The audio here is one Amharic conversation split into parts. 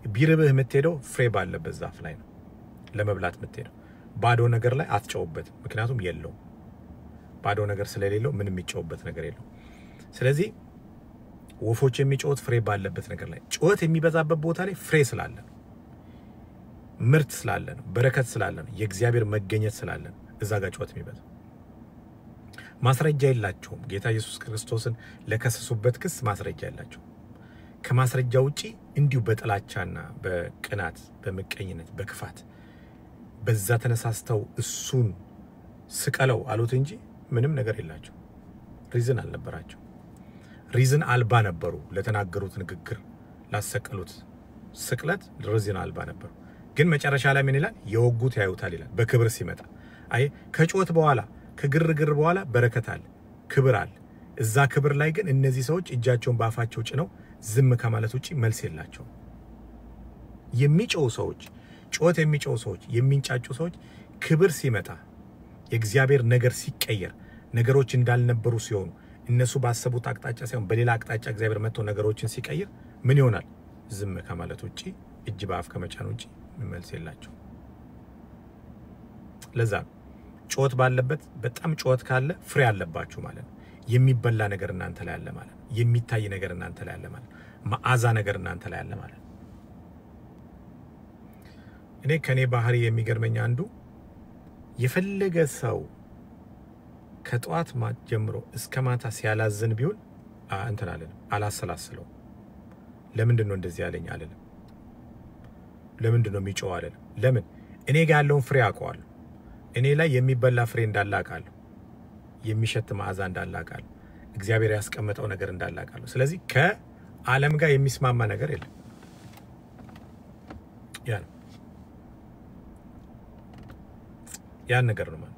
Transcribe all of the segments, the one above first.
ቢርብህ የምትሄደው ፍሬ ባለበት ዛፍ ላይ ነው ለመብላት የምትሄደው። ባዶ ነገር ላይ አትጨውበት፣ ምክንያቱም የለውም። ባዶ ነገር ስለሌለው ምንም የሚጨውበት ነገር የለው። ስለዚህ ወፎች የሚጮሁት ፍሬ ባለበት ነገር ላይ፣ ጩኸት የሚበዛበት ቦታ ላይ ፍሬ ስላለ ነው፣ ምርት ስላለ ነው፣ በረከት ስላለ ነው፣ የእግዚአብሔር መገኘት ስላለ ነው እዛ ጋር ጩኸት የሚበዛው። ማስረጃ የላቸውም። ጌታ ኢየሱስ ክርስቶስን ለከሰሱበት ክስ ማስረጃ የላቸውም። ከማስረጃ ውጪ እንዲሁ በጥላቻና በቅናት በመቀኝነት በክፋት በዛ ተነሳስተው እሱን ስቀለው አሉት እንጂ ምንም ነገር የላቸው። ሪዝን አልነበራቸው። ሪዝን አልባ ነበሩ። ለተናገሩት ንግግር ላሰቀሉት ስቅለት ሪዝን አልባ ነበሩ። ግን መጨረሻ ላይ ምን ይላል? የወጉት ያዩታል ይላል። በክብር ሲመጣ አይ ከጮት በኋላ ከግርግር በኋላ በረከት አለ፣ ክብር አለ። እዛ ክብር ላይ ግን እነዚህ ሰዎች እጃቸውን ባፋቸው ጭነው ዝም ከማለት ውጪ መልስ የላቸው። የሚጮው ሰዎች፣ ጮት የሚጮው ሰዎች፣ የሚንጫጩ ሰዎች ክብር ሲመጣ የእግዚአብሔር ነገር ሲቀየር ነገሮች እንዳልነበሩ ሲሆኑ እነሱ ባሰቡት አቅጣጫ ሳይሆን በሌላ አቅጣጫ እግዚአብሔር መጥቶ ነገሮችን ሲቀየር ምን ይሆናል? ዝም ከማለት ውጪ እጅ በአፍ ከመጫን ውጪ መልስ የላቸው። ለዛ ጮት ባለበት በጣም ጮት ካለ ፍሬ አለባችሁ ማለት ነው። የሚበላ ነገር እናንተ ላይ አለ ማለት ነው። የሚታይ ነገር እናንተ ላይ አለ ማለት ነው። መዓዛ ነገር እናንተ ላይ አለ ማለት ነው። እኔ ከኔ ባህሪ የሚገርመኝ አንዱ የፈለገ ሰው ከጧት ጀምሮ እስከ ማታ ሲያላዝን ቢውል እንትን አለኝ አላሰላስለው። ለምንድን ነው እንደዚህ ያለኝ አለለም። ለምንድን ነው የሚጮው አለለም። ለምን? እኔ ጋር ያለውን ፍሬ አውቀዋለሁ። እኔ ላይ የሚበላ ፍሬ እንዳለ አውቃለሁ። የሚሸት መዓዛ እንዳለ አውቃለሁ። እግዚአብሔር ያስቀመጠው ነገር እንዳለ አውቃለሁ። ስለዚህ ከዓለም ጋር የሚስማማ ነገር የለም። ያን ነገር ነው ማለት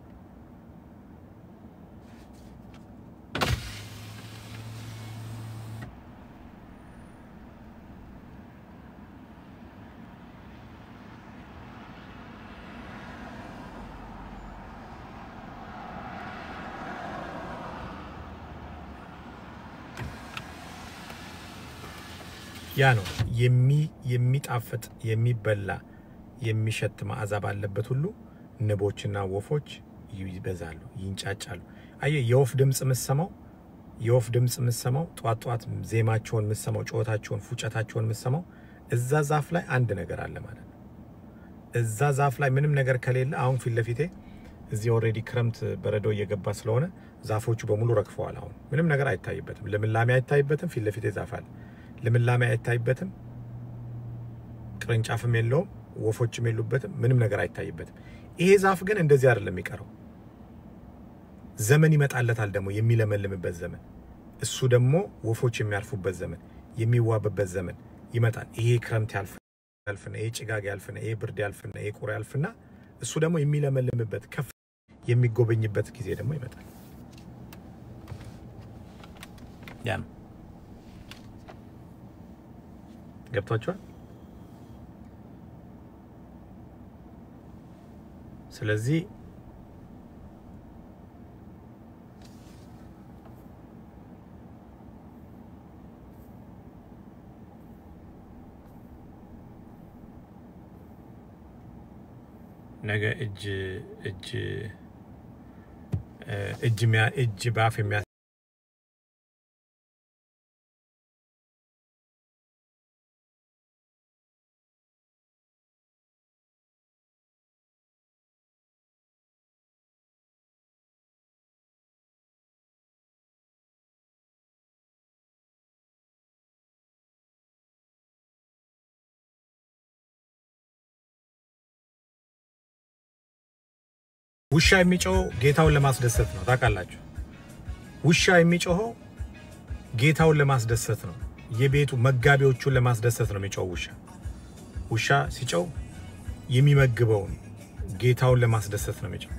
ያ ነው የሚጣፍጥ የሚበላ የሚሸት መዓዛ ባለበት ሁሉ ንቦችና ወፎች ይበዛሉ፣ ይንጫጫሉ። አየ የወፍ ድምጽ መስማው ጧት ዜማቸውን መስማው፣ ጮታቸውን፣ ፉጨታቸውን መስማው እዛ ዛፍ ላይ አንድ ነገር አለ ማለት ነው። እዛ ዛፍ ላይ ምንም ነገር ከሌለ አሁን ፊት ለፊቴ እዚህ ኦሬዲ ክረምት በረዶ እየገባ ስለሆነ ዛፎቹ በሙሉ ረግፈዋል። አሁን ምንም ነገር አይታይበትም፣ ልምላሜ አይታይበትም። ፊት ለፊቴ ዛፍ አለ፣ ልምላሜ አይታይበትም፣ ቅርንጫፍም የለውም፣ ወፎችም የሉበትም፣ ምንም ነገር አይታይበትም። ይሄ ዛፍ ግን እንደዚህ አይደለም የሚቀረው። ዘመን ይመጣለታል ደግሞ የሚለመልምበት ዘመን፣ እሱ ደግሞ ወፎች የሚያርፉበት ዘመን፣ የሚዋብበት ዘመን ይመጣል። ይሄ ክረምት ያልፍና ይሄ ጭጋግ ያልፍና ይሄ ብርድ ያልፍና ይሄ ቁር ያልፍና እሱ ደግሞ የሚለመልምበት ከፍ የሚጎበኝበት ጊዜ ደግሞ ይመጣል። ያን ገብቷችኋል? ስለዚህ ነገ እጅ ባፍ የሚያ ውሻ የሚጮህ ጌታውን ለማስደሰት ነው። ታውቃላችሁ? ውሻ የሚጮህ ጌታውን ለማስደሰት ነው። የቤቱ መጋቢዎቹን ለማስደሰት ነው የሚጮህ ውሻ ሲጮህ የሚመግበውን ጌታውን ለማስደሰት ነው የሚጮህ።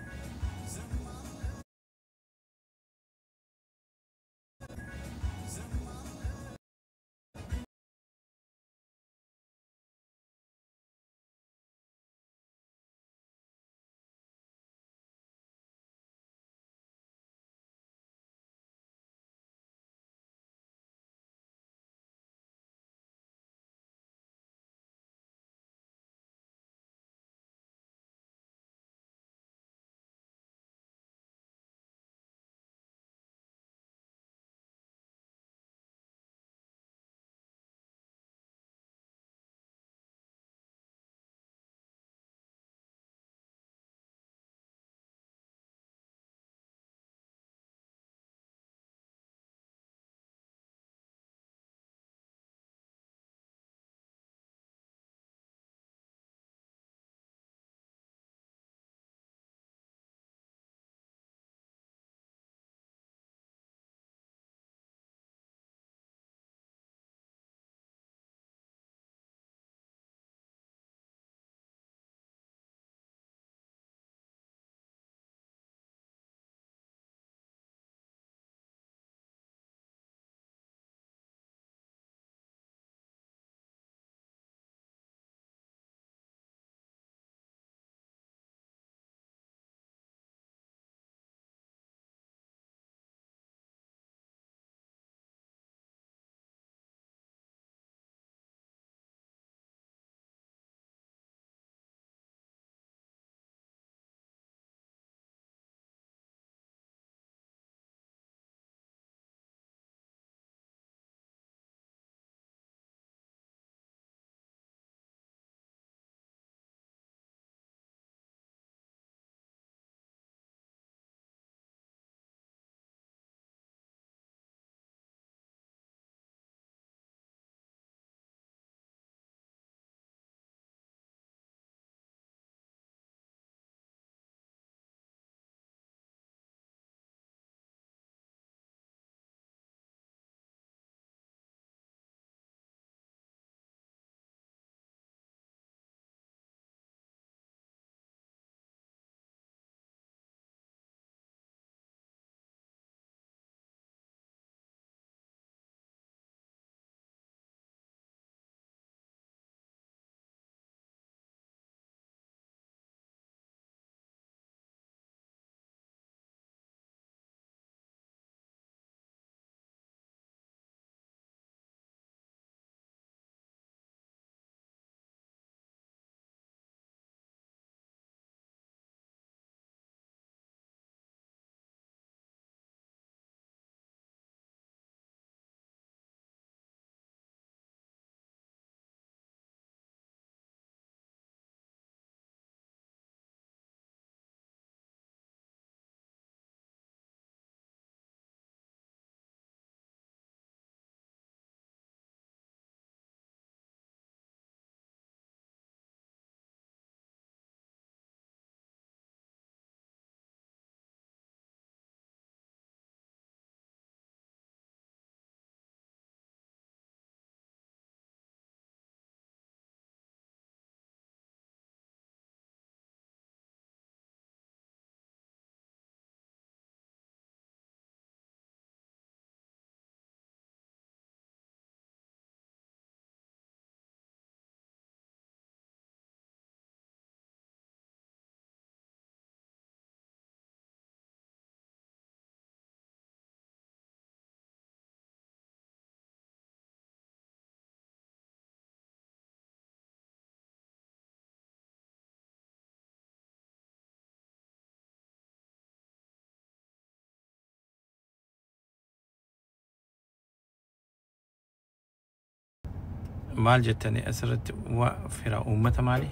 مال جتني أسرت وفرا أمة مالي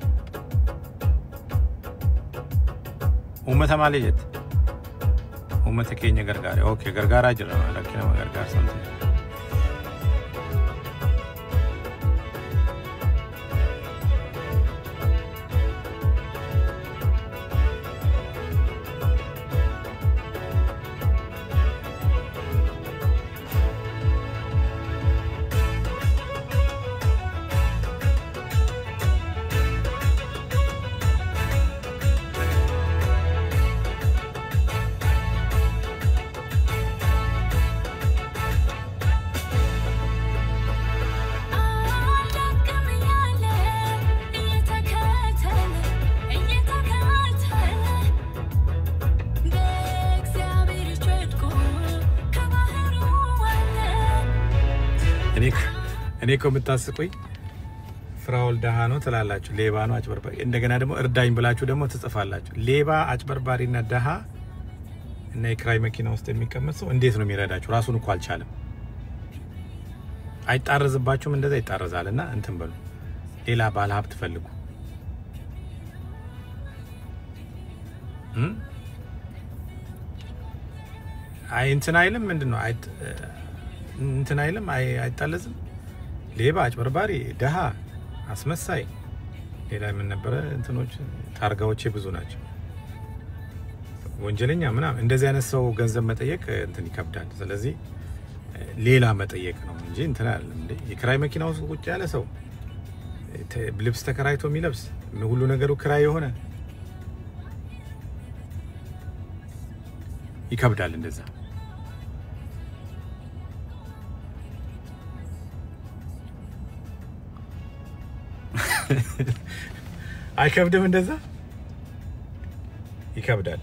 أمة مالي جت أمة كينيا غرغاري أوكي غرغارا جرا لكن ما غرغار سنتي እኔ ኮምታስቁኝ ፍራውል ደሃኖ ተላላችሁ ሌባ ነው አጭበርባሪ እንደገና ደግሞ እርዳኝ ብላችሁ ደግሞ ተጽፋላችሁ ሌባ አጭበርባሪና ደሃ እና የክራይ መኪና ውስጥ የሚቀመጥ ሰው እንዴት ነው የሚረዳችሁ ራሱን እንኳን አልቻለም አይጣረዝባችሁም እንደዛ ይጣረዛልና እንትን በሉ ሌላ ባለ ሀብት ፈልጉ አይ እንትን አይልም ምንድነው አይ እንትን አይልም አይጣለዝም ሌባ አጭበርባሪ ደሃ አስመሳይ ሌላ ምን ነበር እንትኖች ታርጋዎቼ ብዙ ናቸው ወንጀለኛ ምናምን እንደዚህ አይነት ሰው ገንዘብ መጠየቅ እንትን ይከብዳል ስለዚህ ሌላ መጠየቅ ነው እንጂ እንትን አይደለም እንዴ የክራይ መኪና ውስጥ ቁጭ ያለ ሰው ልብስ ተከራይቶ የሚለብስ ሁሉ ነገሩ ክራይ የሆነ ይከብዳል እንደዛ አይከብድም እንደዛ ይከብዳል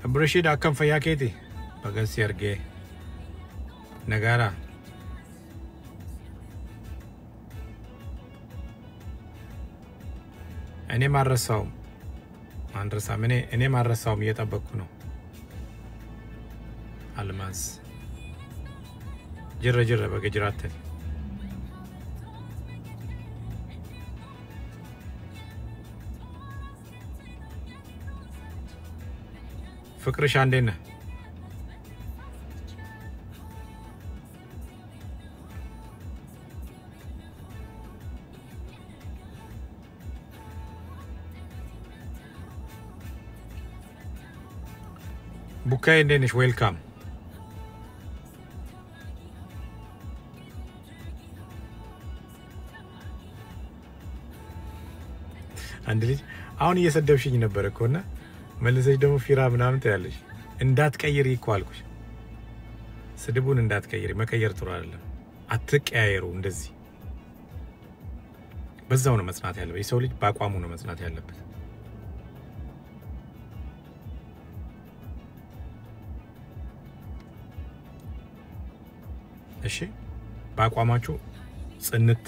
برشيد أكم فياكيتي بقى سيرجي نجارة أنا ما رساوم عن رسام أنا ما رساوم يتابعونه الماس جرة بقى جراتي فكرش عندنا بوكاي عندنا ويلكم عندي አሁን እየሰደብሽኝ ነበር እኮና መልሰሽ ደግሞ ፊራ ምናምን ታያለሽ እንዳትቀይሪ ይኳልኩሽ ስድቡን እንዳትቀይሪ መቀየር ጥሩ አይደለም አትቀያየሩ እንደዚህ በዛው ነው መጽናት ያለበት የሰው ልጅ ባቋሙ ነው መጽናት ያለበት እሺ ባቋማችሁ ጽንት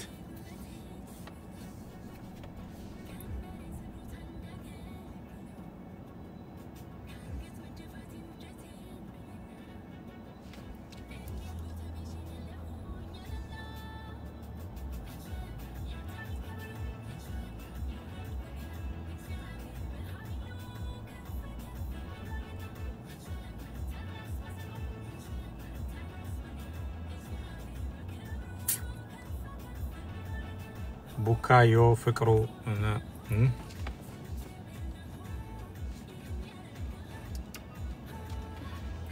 ቡካዮ ፍቅሩ እና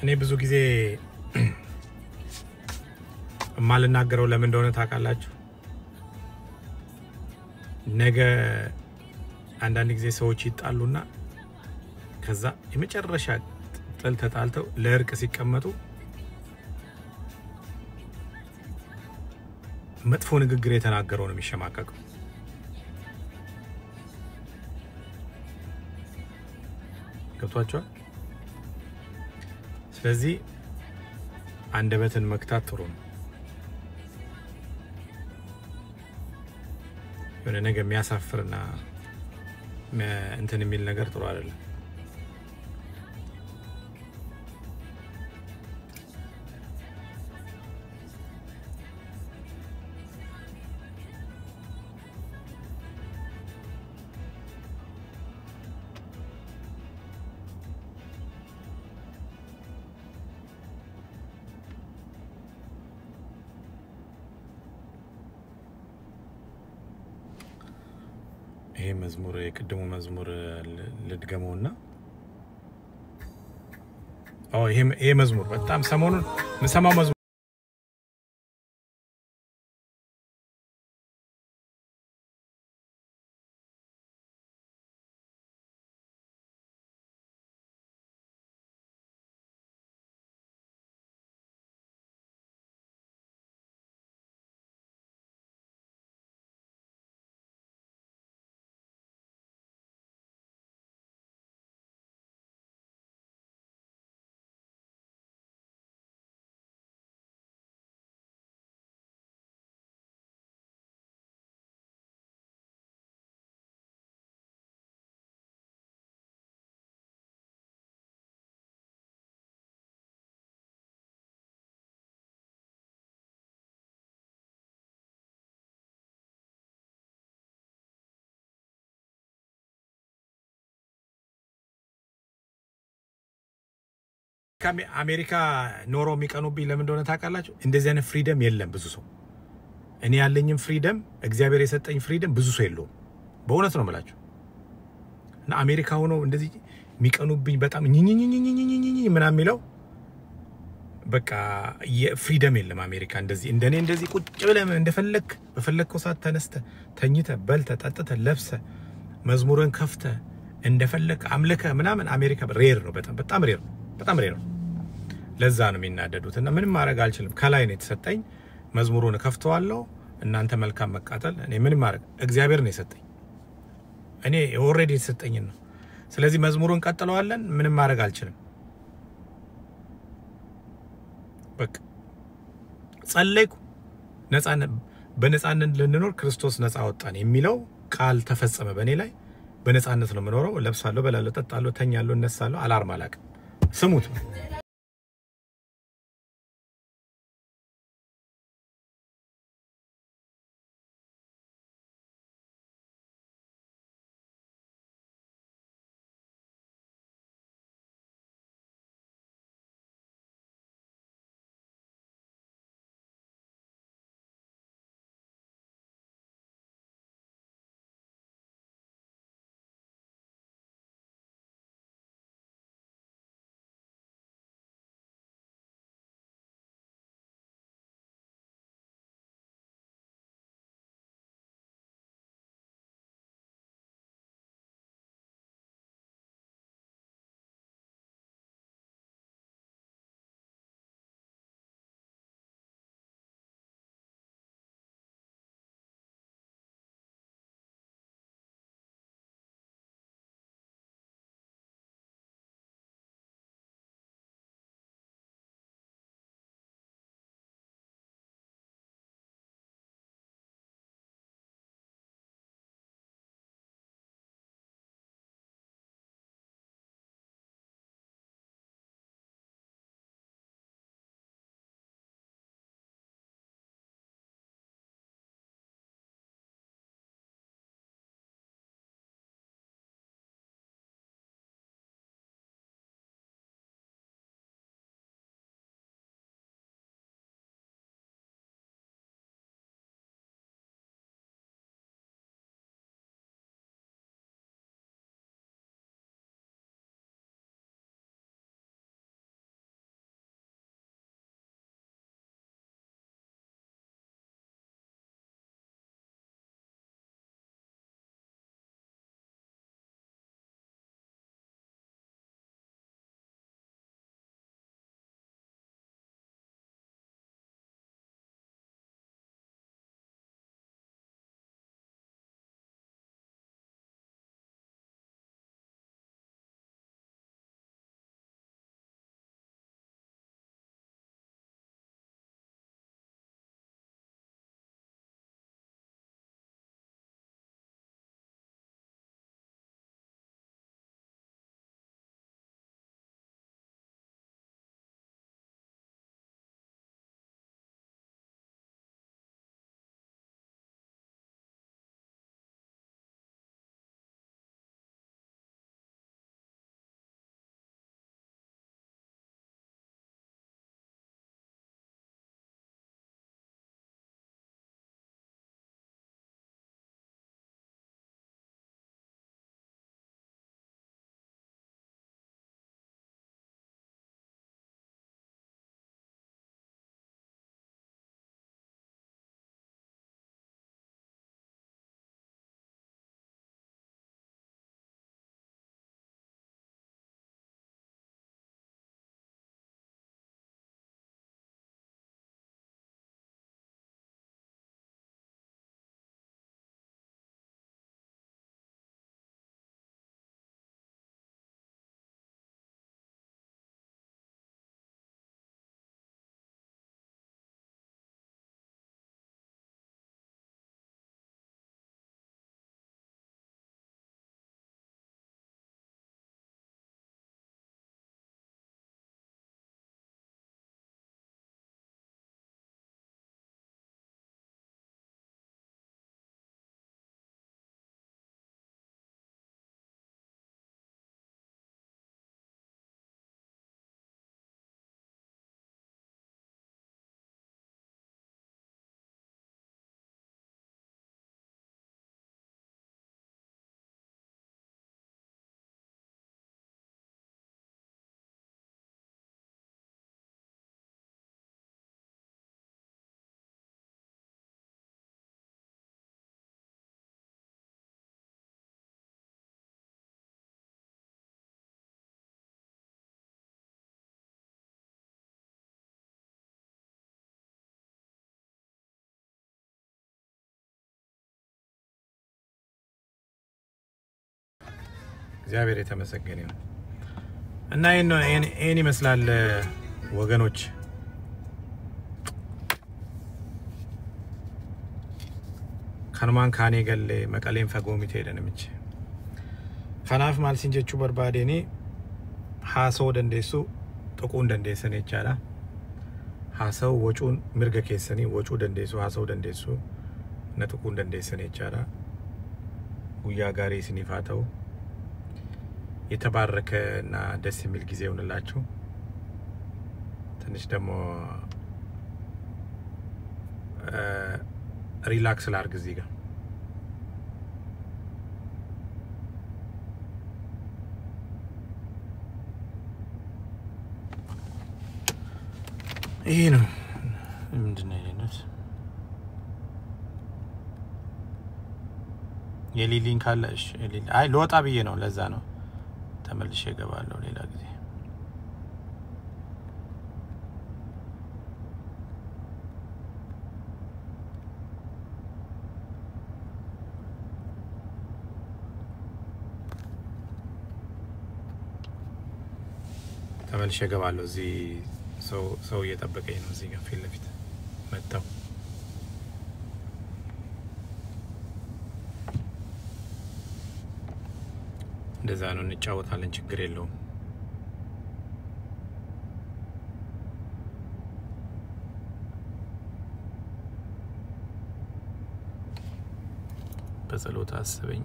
እኔ ብዙ ጊዜ ማልናገረው ለምን እንደሆነ ታውቃላችሁ? ነገ አንዳንድ ጊዜ ሰዎች ይጣሉና ከዛ የመጨረሻ ጥል ተጣልተው ለእርቅ ሲቀመጡ መጥፎ ንግግር የተናገረው ነው የሚሸማቀቀው። ገብቷቸዋል? ስለዚህ አንደበትን መክታት ጥሩ ነው። የሆነ ነገር የሚያሳፍርና እንትን የሚል ነገር ጥሩ አይደለም። ይሄ መዝሙር የቅድሙ መዝሙር ልድገመውና ይሄ መዝሙር በጣም ሰሞኑን ምሰማው መዝሙር አሜሪካ ኖሮ የሚቀኑብኝ ለምን እንደሆነ ታውቃላችሁ? እንደዚህ አይነት ፍሪደም የለም ብዙ ሰው። እኔ ያለኝም ፍሪደም እግዚአብሔር የሰጠኝ ፍሪደም ብዙ ሰው የለውም። በእውነት ነው የምላችሁ። እና አሜሪካ ሆኖ እንደዚህ የሚቀኑብኝ በጣም ኝኝኝኝኝኝኝ ምናምን የሚለው በቃ የፍሪደም የለም አሜሪካ። እንደዚህ እንደኔ እንደዚህ ቁጭ ብለህ እንደፈለክ በፈለከው ሰዓት ተነስተህ ተኝተህ በልተህ ጠጥተህ ለብሰህ መዝሙርን ከፍተህ እንደፈለክ አምልከህ ምናምን አሜሪካ ሬር ነው። በጣም ሬር ነው። በጣም ሬር ነው። ለዛ ነው የሚናደዱት። እና ምንም ማድረግ አልችልም። ከላይ ነው የተሰጠኝ። መዝሙሩን ከፍተዋለሁ። እናንተ መልካም መቃጠል። እኔ ምንም ማድረግ እግዚአብሔር ነው የሰጠኝ። እኔ ኦሬዲ የተሰጠኝ ነው። ስለዚህ መዝሙሩን ቀጥለዋለን። ምንም ማድረግ አልችልም። በቃ ጸለይኩ። ነፃነት በነፃነት ልንኖር ክርስቶስ ነፃ አወጣን የሚለው ቃል ተፈጸመ በእኔ ላይ። በነፃነት ነው የምኖረው። ለብሳለሁ፣ በላለሁ፣ ጠጣለሁ፣ ተኛለሁ፣ እነሳለሁ። አላርም አላውቅም። ስሙት። እግዚአብሔር የተመሰገነ ይሁን እና ይሄን ይመስላል ወገኖች ከነማን ካኔ ገለ መቀሌን ፈጎሚት ሄደንምች ከናፍ ማልሲንጀቹ በርባዴኒ ሃሰው ደንዴሱ ጥቁን ደንዴሰን ይቻላ ሃሰው ወጩን ምርገ ከሰኒ ወጩ ደንዴሱ ሃሰው ደንዴሱ ነጥቁን ደንዴሰን ይቻላ ጉያ ጋሪ ስኒፋተው የተባረከና ደስ የሚል ጊዜ ይሁንላችሁ ትንሽ ደግሞ ሪላክስ ላርግ እዚህ ጋር ይሄ ነው ምንድነው ይሄንስ የሊሊን ካለሽ የሊሊ አይ ለወጣ ብዬ ነው ለዛ ነው ተመልሼ እገባለሁ ሌላ ጊዜ ተመልሼ እገባለሁ እዚህ ሰው እየጠበቀኝ ነው እዚህ ጋር ፊት ለፊት መጣው እንደዛ ነው እንጫወታለን ችግር የለውም በጸሎት አስበኝ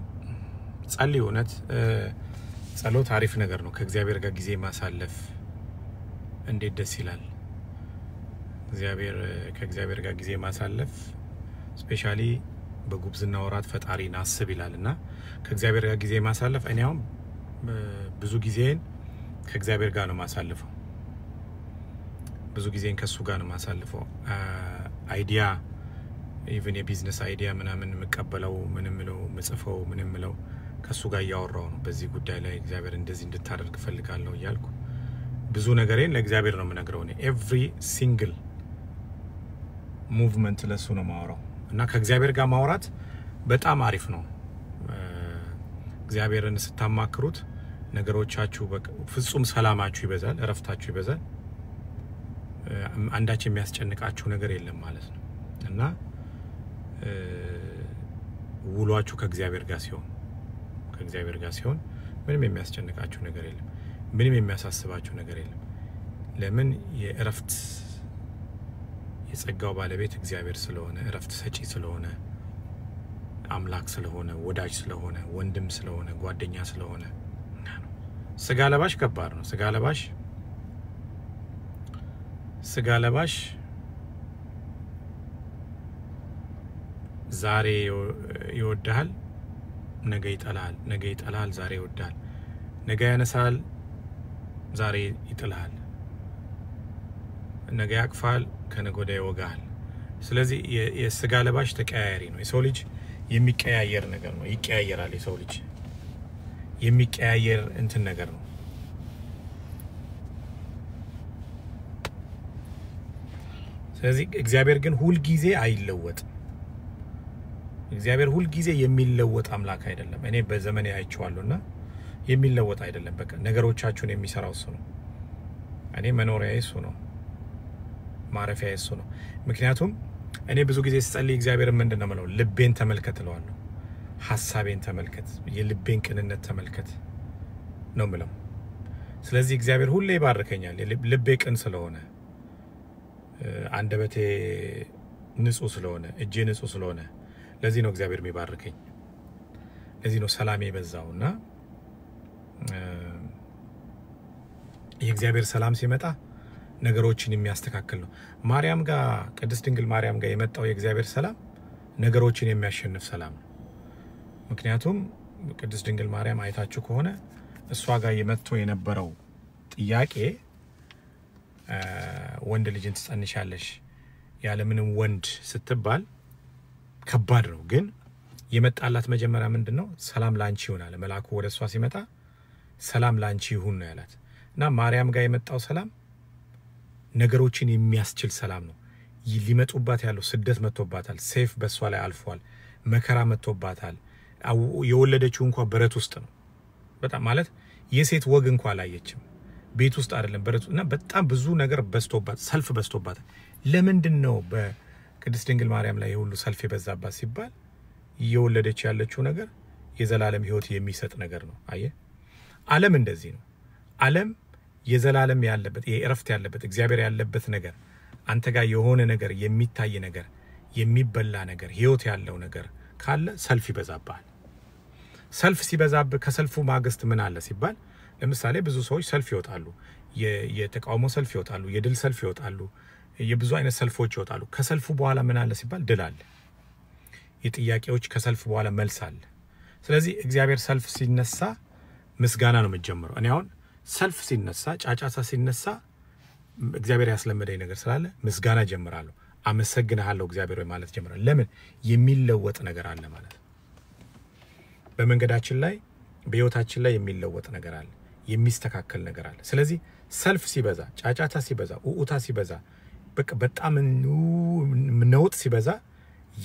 ጸልይ እውነት ጸሎት አሪፍ ነገር ነው ከእግዚአብሔር ጋር ጊዜ ማሳለፍ እንዴት ደስ ይላል ከእግዚአብሔር ጋር ጊዜ ማሳለፍ ስፔሻሊ በጉብዝና ወራት ፈጣሪን አስብ ይላልና ከእግዚአብሔር ጋር ጊዜ ማሳለፍ እኔ አሁን ብዙ ጊዜን ከእግዚአብሔር ጋር ነው ማሳልፈው ብዙ ጊዜን ከሱ ጋር ነው ማሳልፈው አይዲያ ኢቭን የቢዝነስ አይዲያ ምናምን መቀበለው ምንም ነው መጽፈው ምንም ነው ከሱ ጋር ያወራው ነው በዚህ ጉዳይ ላይ እግዚአብሔር እንደዚህ እንድታደርግ ፈልጋለሁ ይያልኩ ብዙ ነገሬን ለእግዚአብሔር ነው የምነግረው እኔ ኤቭሪ ሲንግል ሙቭመንት ለሱ ነው ማወራው እና ከእግዚአብሔር ጋር ማውራት በጣም አሪፍ ነው እግዚአብሔርን ስታማክሩት ነገሮቻችሁ ፍጹም ሰላማችሁ ይበዛል እረፍታችሁ ይበዛል አንዳች የሚያስጨንቃችሁ ነገር የለም ማለት ነው እና ውሏችሁ ከእግዚአብሔር ጋር ሲሆን ምንም የሚያስጨንቃችሁ ነገር የለም ምንም የሚያሳስባችሁ ነገር የለም ለምን የእረፍት የጸጋው ባለቤት እግዚአብሔር ስለሆነ እረፍት ሰጪ ስለሆነ አምላክ ስለሆነ ወዳጅ ስለሆነ ወንድም ስለሆነ ጓደኛ ስለሆነ ስጋ ለባሽ ከባድ ነው ስጋ ለባሽ ዛሬ ይወድሃል ነገ ይጠላል ዛሬ ይወድሃል ነገ ያነሳል ዛሬ ይጥላል ነገ ያቅፋል ከነገ ወዲያ ይወጋል ስለዚህ የስጋ ለባሽ ተቀያያሪ ነው የሰው ልጅ የሚቀያየር ነገር ነው ይቀያየራል የሰው ልጅ የሚቀያየር እንትን ነገር ነው ስለዚህ እግዚአብሔር ግን ሁሉ ጊዜ አይለወጥም እግዚአብሔር ሁሉ ጊዜ የሚለወጥ አምላክ አይደለም እኔ በዘመኔ አይቼዋለሁና የሚለወጥ አይደለም በቃ ነገሮቻችሁን የሚሰራው እሱ ነው እኔ መኖሪያዬ እሱ ነው ማረፊያዬ እሱ ነው ምክንያቱም እኔ ብዙ ጊዜ ስጸልይ እግዚአብሔር ምንድነው ማለት ልቤን ተመልከት እለዋለሁ ሐሳቤን ተመልከት የልቤን ቅንነት ተመልከት ነው ማለት ስለዚህ እግዚአብሔር ሁሌ ይባርከኛል ልቤ ቅን ስለሆነ አንደበቴ ንጹህ ስለሆነ እጄ ንጹህ ስለሆነ ለዚህ ነው እግዚአብሔር የሚባርከኝ ለዚህ ነው ሰላም የበዛውና የእግዚአብሔር ሰላም ሲመጣ ነገሮችን የሚያስተካክል ነው ማርያም ጋር ቅድስት ድንግል ማርያም ጋር የመጣው የእግዚአብሔር ሰላም ነገሮችን የሚያሸንፍ ሰላም ነው ምክንያቱም ቅድስት ድንግል ማርያም አይታችሁ ከሆነ እሷ ጋር የመጥቶ የነበረው ጥያቄ ወንድ ልጅን ትጸንሻለሽ ያለ ምንም ወንድ ስትባል ከባድ ነው ግን የመጣላት መጀመሪያ ምንድነው ሰላም ላንቺ ይሁን መልአኩ ወደሷ ሲመጣ ሰላም ላንቺ ይሁን ነው ያላት እና ማርያም ጋር የመጣው ሰላም ነገሮችን የሚያስችል ሰላም ነው ሊመጡባት ያለው ስደት መጥቶባታል ሴፍ በሷ ላይ አልፏል መከራ መጥቶባታል የወለደችው እንኳን በረት ውስጥ ነው በጣም ማለት የሴት ወግ እንኳን አላየችም ቤት ውስጥ አይደለም በረቱና በጣም ብዙ ነገር በስቶባት ሰልፍ በስቶባት ለምንድነው በቅድስት ድንግል ማርያም ላይ ሁሉ ሰልፍ የበዛባት ሲባል እየወለደች ያለችው ነገር የዘላለም ህይወት የሚሰጥ ነገር ነው አየ ዓለም እንደዚህ ነው ዓለም የዘላለም ያለበት የእረፍት ያለበት እግዚአብሔር ያለበት ነገር አንተ ጋር የሆነ ነገር የሚታይ ነገር የሚበላ ነገር ህይወት ያለው ነገር ካለ ሰልፍ ይበዛባል ሰልፍ ሲበዛብ ከሰልፉ ማግስት ምን አለ ሲባል ለምሳሌ ብዙ ሰዎች ሰልፍ ይወጣሉ የተቃውሞ ሰልፍ ይወጣሉ የድል ሰልፍ ይወጣሉ የብዙ አይነት ሰልፎች ይወጣሉ ከሰልፉ በኋላ ምን አለ ሲባል ድል አለ የጥያቄዎች ከሰልፍ በኋላ መልስ አለ ስለዚህ እግዚአብሔር ሰልፍ ሲነሳ ምስጋና ነው መጀመሪያው እኔ አሁን ሰልፍ ሲነሳ ጫጫታ ሲነሳ እግዚአብሔር ያስለመደኝ ነገር ስላለ ምስጋና ጀምራለሁ አመሰግናለሁ እግዚአብሔር ወይ ማለት ጀምራለሁ ለምን የሚለወጥ ነገር አለ ማለት በመንገዳችን ላይ በህይወታችን ላይ የሚለወጥ ነገር አለ የሚስተካከል ነገር አለ ስለዚህ ሰልፍ ሲበዛ ጫጫታ ሲበዛ ኡኡታ ሲበዛ በጣም ነውጥ ሲበዛ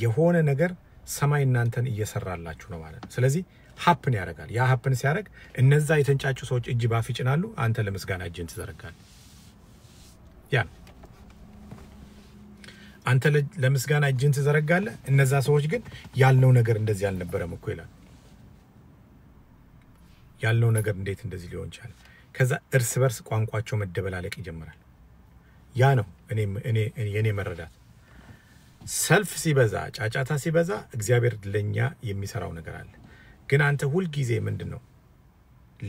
የሆነ ነገር ሰማይ እናንተን እየሰራላችሁ ነው ማለት ነው ስለዚህ ሀፕን ያደርጋል ያ ሀፕን ሲያደርግ እነዛ የተንጫጩ ሰዎች እጅ ባፍ ይጭናሉ አንተ ለምስጋና እጅን ትዘረጋለህ ያ አንተ ለምስጋና እጅን ትዘረጋለህ እነዛ ሰዎች ግን ያልነው ነገር እንደዚህ አልነበረም እኮ ይላል ያልነው ነገር እንዴት እንደዚህ ሊሆን ይችላል ከዛ እርስ በርስ ቋንቋቸው መደበላለቅ ይጀምራል ያ ነው እኔ መረዳት ሰልፍ ሲበዛ ጫጫታ ሲበዛ እግዚአብሔር ለኛ የሚሰራው ነገር አለ ግን አንተ ሁሉ ጊዜ ምንድነው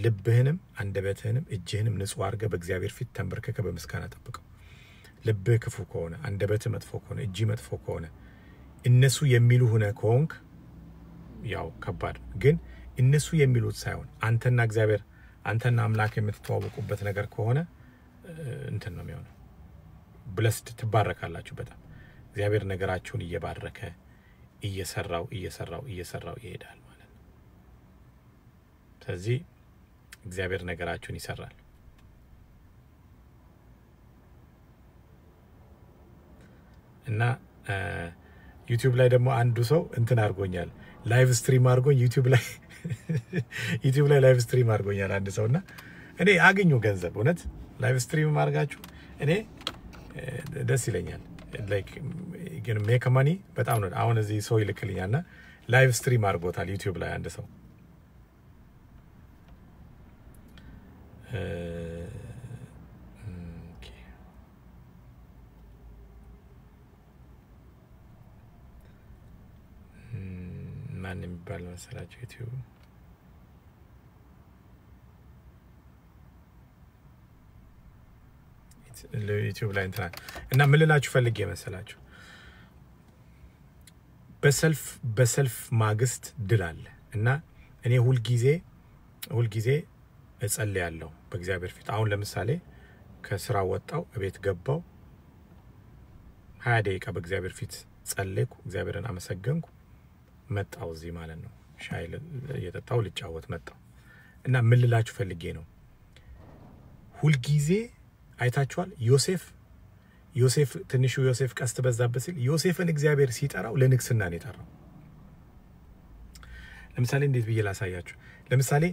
ልብህንም አንደበትህንም እጅህንም ንጹህ አድርገህ በእግዚአብሔር ፊት ተንበርከከ በመስጋና ተጠብቀው ልብህ ክፉ ከሆነ አንደበትህ መጥፎ ከሆነ እጅ መጥፎ ከሆነ እነሱ የሚሉህ ሆነ ከሆንክ ያው ከባድ ግን እነሱ የሚሉት ሳይሆን አንተና እግዚአብሔር አንተና አምላክ የምትተዋወቁበት ነገር ከሆነ እንትን ነው የሚሆነው ብለስድ ትባረካላችሁ በጣም እግዚአብሔር ነገራችሁን እየባረከ እየሰራው ይሄዳል ማለት ነው ስለዚህ እግዚአብሔር ነገራችሁን ይሰራል እና ዩቲዩብ ላይ ደግሞ አንዱ ሰው እንትን አድርጎኛል ላይቭ ስትሪም አድርጎኝ ዩቲዩብ ላይ ላይቭ ስትሪም አድርጎኛል አንድ ሰውና እኔ አገኙ ገንዘብ እውነት ላይቭ ስትሪም ማድረጋችሁ እኔ ደስ ይለኛል like you know make money በጣም ነው አሁን እዚህ ሰው ይልክልኛልና ላይቭ ስትሪም አድርጎታል ዩቲዩብ ላይ አንድ ሰው ማን የሚባል መሰላችሁ ዩቲዩብ ላይ እንትና እና ምን ልላችሁ ፈልጌ መሰላችሁ በሰልፍ ማግስት ድል አለ እና እኔ ሁሉ ጊዜ እጸልያለሁ በእግዚአብሔር ፊት አሁን ለምሳሌ ከስራ ወጣው እቤት ገባው 20 ደቂቃ በእግዚአብሔር ፊት ጸልይኩ እግዚአብሔርን አመሰገንኩ መጣው እዚህ ማለት ነው ሻይ እየጠጣው ልጫወት መጣው እና ምን ልላችሁ ፈልጌ ነው ሁሉ ጊዜ አይታችኋል ዮሴፍ ትንሹ ዮሴፍ ቀስት በዛበት ሲል ዮሴፍን እግዚአብሔር ሲጠራው ለንግስና ነው የጠራው ለምሳሌ እንዴት ብዬ ላሳያችሁ ለምሳሌ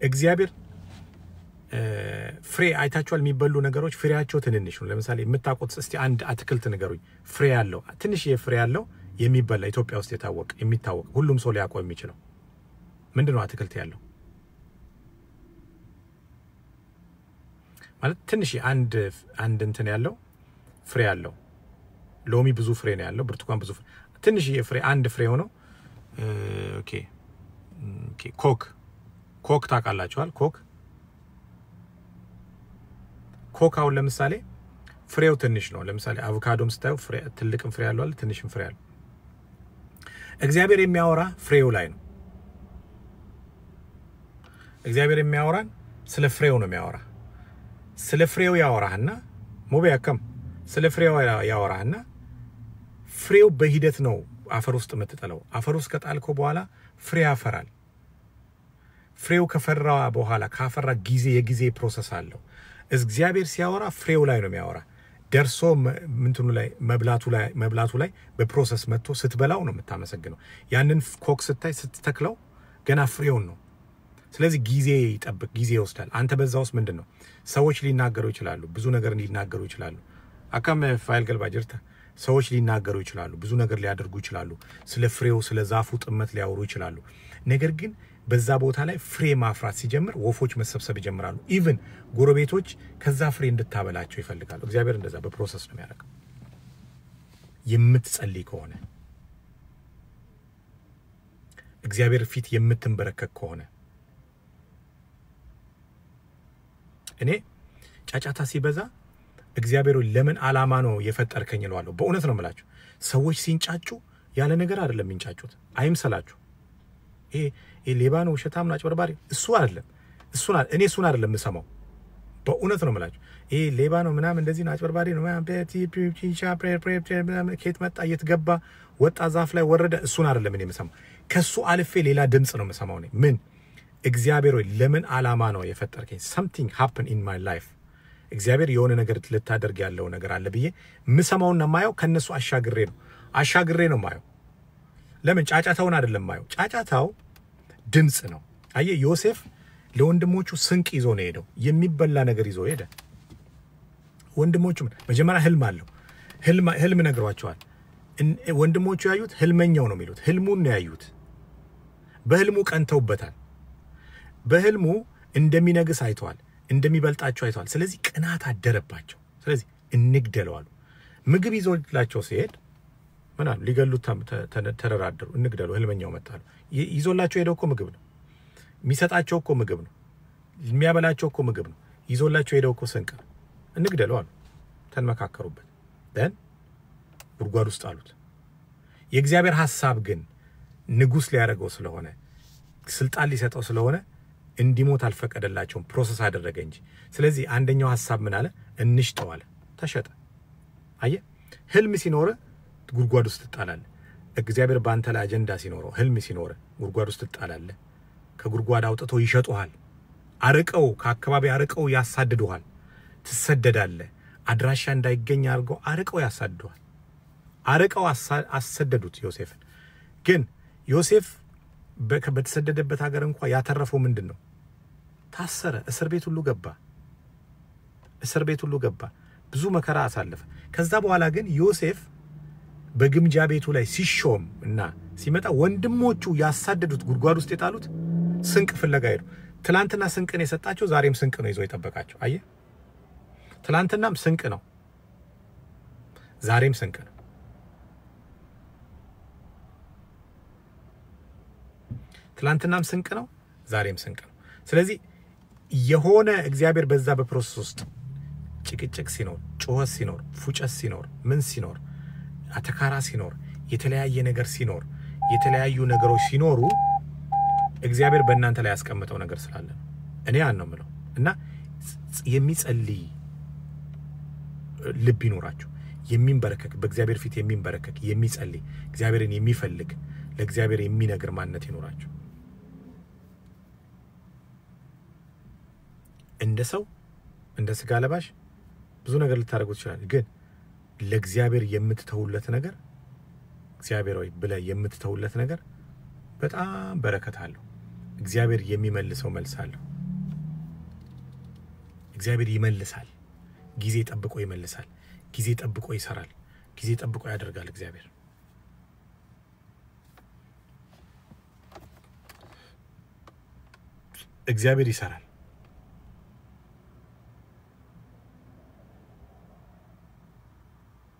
እግዚአብሔር ፍሬ አይታችኋል የሚበሉ ነገሮች ፍሬያቸው ትንንሽ ነው ለምሳሌ የምታቆጥ እስቲ አንድ አትክልት ነገሩኝ ፍሬ ያለው ትንሽ የፍሬ ያለው የሚበላ ኢትዮጵያ ውስጥ የሚታወቅ ሁሉም ሰው ሊያቆም የሚችለው ምንድነው አትክልት ያለው ማለት ትንሽ አንድ እንትን ያለው ፍሬ ያለው ሎሚ ብዙ ፍሬ ነው ያለው ብርቱካን ብዙ ትንሽ የፍሬ አንድ ፍሬ ሆኖ ኦኬ ኮክ ታውቃላችኋል ኮክ አሁን ለምሳሌ ፍሬው ትንሽ ነው ለምሳሌ አቮካዶም ስታዩ ፍሬ ትልቅም ፍሬ ያለው አለ ትንሽም ፍሬ ያለው እግዚአብሔር የሚያወራ ፍሬው ላይ ነው እግዚአብሔር የሚያወራን ስለ ፍሬው ነው የሚያወራ ስለ ፍሬው ያወራህና ሞበያከም ስለ ፍሬው ያወራህና ፍሬው በሂደት ነው አፈር ውስጥ መተጠለው አፈር ውስጥ ከጣልከው በኋላ ፍሬ ያፈራል ፍሬው ከፈራ በኋላ ካፈራ የጊዜ ፕሮሰስ አለው እግዚአብሔር ሲያወራ ፍሬው ላይ ነው የሚያወራ ደርሶ ምንትኑ ላይ መብላቱ ላይ በፕሮሰስ መጥቶ ስትበላው ነው የምታመሰግነው ያንን ኮክ ስታይ ስትተክለው ገና ፍሬውን ነው ስለዚህ ጊዜ ይጠብቅ፣ ጊዜ ይወስዳል። አንተ በዛ ውስጥ ምንድነው ሰዎች ሊናገሩ ይችላሉ፣ ብዙ ነገር ሊናገሩ ይችላሉ። አካም ፋይል ገልባ ጅርታ ሰዎች ሊናገሩ ይችላሉ፣ ብዙ ነገር ሊያደርጉ ይችላሉ፣ ስለ ፍሬው ስለ ዛፉ ጥመት ሊያወሩ ይችላሉ። ነገር ግን በዛ ቦታ ላይ ፍሬ ማፍራት ሲጀምር ወፎች መሰብሰብ ይጀምራሉ። ኢቭን ጎረቤቶች ከዛ ፍሬ እንድታበላቸው ይፈልጋሉ። እግዚአብሔር እንደዛ በፕሮሰስ ነው የሚያደርገው። የምትጸልይ ከሆነ እግዚአብሔር ፊት የምትንበረከክ ከሆነ እኔ ጫጫታ ሲበዛ እግዚአብሔር ለምን ዓላማ ነው የፈጠርከኝ እለዋለሁ። በእውነት ነው የምላችሁ። ሰዎች ሲንጫጩ ያለ ነገር አይደለም የሚንጫጩት፣ አይምሰላችሁ። ይሄ ሌባ ነው ውሸታም ነው አጭበርባሪ እሱ አይደለም። እኔ እሱን አይደለም የምሰማው። በእውነት ነው የምላችሁ። ይሄ ሌባ ነው ምናምን እንደዚህ ነው አጭበርባሪ ነው ምናምን ከየት መጣ የት ገባ ወጣ ዛፍ ላይ ወረደ እሱን አይደለም እኔ የምሰማው። ከሱ አልፌ ሌላ ድምጽ ነው የምሰማው። እኔ ምን እግዚአብሔር ሆይ ለምን ዓላማ ነው የፈጠርከኝ? something happen in my life እግዚአብሔር የሆነ ነገር ልታደርግ ያለው ነገር አለ ብዬ ምሰማውና ማየው ከነሱ አሻግሬ ነው ማየው። ለምን ጫጫታውን አይደለም ማየው። ጫጫታው ድምጽ ነው። አየ ዮሴፍ ለወንድሞቹ ስንቅ ይዞ ነው ሄደው፣ የሚበላ ነገር ይዞ ሄደ። ወንድሞቹ መጀመሪያ ህልም አለው። ህልም ነግሯቸዋል። ወንድሞቹ ያዩት ህልመኛው ነው የሚሉት። ህልሙን ነው ያዩት። በህልሙ ቀንተውበታል። በህልሙ እንደሚነግስ አይተዋል፣ እንደሚበልጣቸው አይተዋል። ስለዚህ ቅናት አደረባቸው። ስለዚህ እንግደለው አሉ። ምግብ ይዞላቸው ሲሄድ ምናል ሊገሉት ተደራደሩ። እንግደለው ህልመኛው መጣሉ። ይዞላቸው ሄደው እኮ ምግብ ነው የሚሰጣቸው፣ እኮ ምግብ ነው የሚያበላቸው፣ እኮ ምግብ ነው ይዞላቸው ሄደው እኮ ስንቅ ነው። እንግደለው አሉ። ተመካከሩበት። ደን ጉድጓድ ውስጥ አሉት። የእግዚአብሔር ሐሳብ ግን ንጉስ ሊያደርገው ስለሆነ ስልጣን ሊሰጠው ስለሆነ እንዲሞት አልፈቀደላቸውም። ፕሮሰስ አደረገ እንጂ። ስለዚህ አንደኛው ሐሳብ ምን አለ? እንሽጠው አለ። ተሸጠ። አየ ህልም ሲኖር ጉድጓድ ውስጥ ተጣላለ። እግዚአብሔር ባንተ ላይ አጀንዳ ሲኖረው ህልም ሲኖር ጉድጓድ ውስጥ ተጣላለ። ከጉድጓድ አውጥቶ ይሸጡሃል። አርቀው ከአካባቢ አርቀው ያሳድዱሃል። ትሰደዳለህ። አድራሻ እንዳይገኝ አርገው አርቀው ያሳድዱሃል። አርቀው አሰደዱት ዮሴፍን። ግን ዮሴፍ በተሰደደበት ሀገር እንኳን ያተረፈው ምንድነው? ታሰረ። እስር ቤት ሁሉ ገባ። ብዙ መከራ አሳለፈ። ከዛ በኋላ ግን ዮሴፍ በግምጃ ቤቱ ላይ ሲሾም እና ሲመጣ ወንድሞቹ ያሳደዱት ጉድጓድ ውስጥ የጣሉት ስንቅ ፍለጋ ሄዱ። ትላንትና ስንቅን የሰጣቸው ዛሬም ስንቅ ነው ይዞ የጠበቃቸው። አየ ትላንትናም ስንቅ ነው፣ ዛሬም ስንቅ ነው። ትላንትናም ስንቅ ነው፣ ዛሬም ስንቅ ነው። ስለዚህ የሆነ እግዚአብሔር በዛ በፕሮሰስ ውስጥ ጭቅጭቅ ሲኖር፣ ጩኸት ሲኖር፣ ፉጨት ሲኖር፣ ምን ሲኖር፣ አተካራ ሲኖር፣ የተለያየ ነገር ሲኖር፣ የተለያዩ ነገሮች ሲኖሩ እግዚአብሔር በእናንተ ላይ ያስቀምጠው ነገር ስላለ እኔ ያን ነው የምለው። እና የሚጸልይ ልብ ይኖራችሁ፣ የሚንበረከክ በእግዚአብሔር ፊት የሚንበረከክ የሚጸልይ እግዚአብሔርን የሚፈልግ ለእግዚአብሔር የሚነግር ማንነት ይኖራችሁ። እንደ ሰው እንደ ስጋ ለባሽ ብዙ ነገር ልታደርጉት ይችላል። ግን ለእግዚአብሔር የምትተውለት ነገር እግዚአብሔር ሆይ ብለ የምትተውለት ነገር በጣም በረከት አለው። እግዚአብሔር የሚመልሰው መልስ አለው። እግዚአብሔር ይመልሳል። ጊዜ ጠብቆ ይመልሳል። ጊዜ ጠብቆ ይሰራል። ጊዜ ጠብቆ ያደርጋል። እግዚአብሔር ይሰራል።